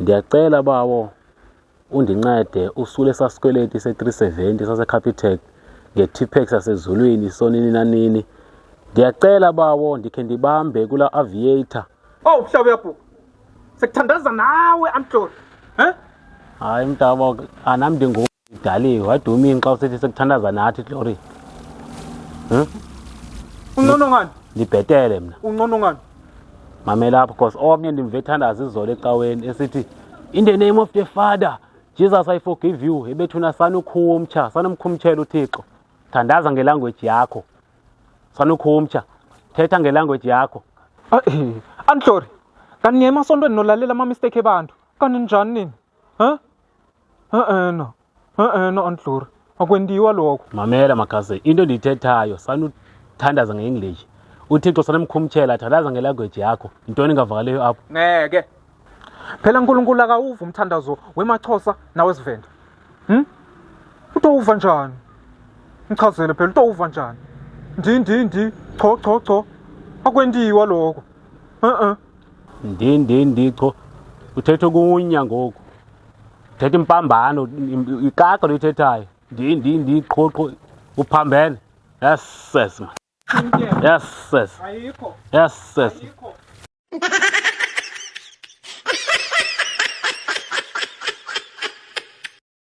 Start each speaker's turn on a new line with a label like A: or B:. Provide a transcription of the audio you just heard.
A: Ndiyacela bawo undincede usule sasikweleti se-370 saseCapitec nge-Tipex yasezulwini sonini nanini. Ndiyacela bawo ndikhe ndibambe kula aviator.
B: Oh mhlaba uyabhuka. Sekuthandaza nawe Antloli.
A: Hayi mntaba, anam ndingudaliwe wadumini xa usithi sekuthandaza nathi Glory.
B: Uncono ngani?
A: Ndibhetele mna.
B: Uncono ngani?
A: Mamela apho because omnye ndimve ethandaza izolo ecaweni esithi in the name of the Father Jesus I forgive you. Ebethuna sanukhumtsha, sanomkhumtshela uThixo. Thandaza ngelanguage yakho. Sanukhumtsha. Thetha ngelanguage yakho.
B: Antloli. Kanti niye emasontweni nolalela ama-mistake ebantu. Kanti njani nini? No Antloli. Akwendiwa lokho.
A: Mamela makhase, into ndiyithethayo sanuthandaza nge-English. uThixo sanomkhumtshela thandaza ngelanguage yakho. Yintoni engavakaliyo apho?
B: Ngeke. Phela uNkulunkulu akawuva umthandazo wemaXhosa nawesivenda. Utowuva njani? Ngichazele phela utowuva njani? Ndi. Cho. Akwendiwa lokho.
A: Cho. Uthetha kunya ngoku. Uthetha impambano, ikaka luyithethayo. Ndi qho. Uphambene. Yes, man. Yes, sis.
B: Ayikho.
A: Yes, sis.
B: Ayikho.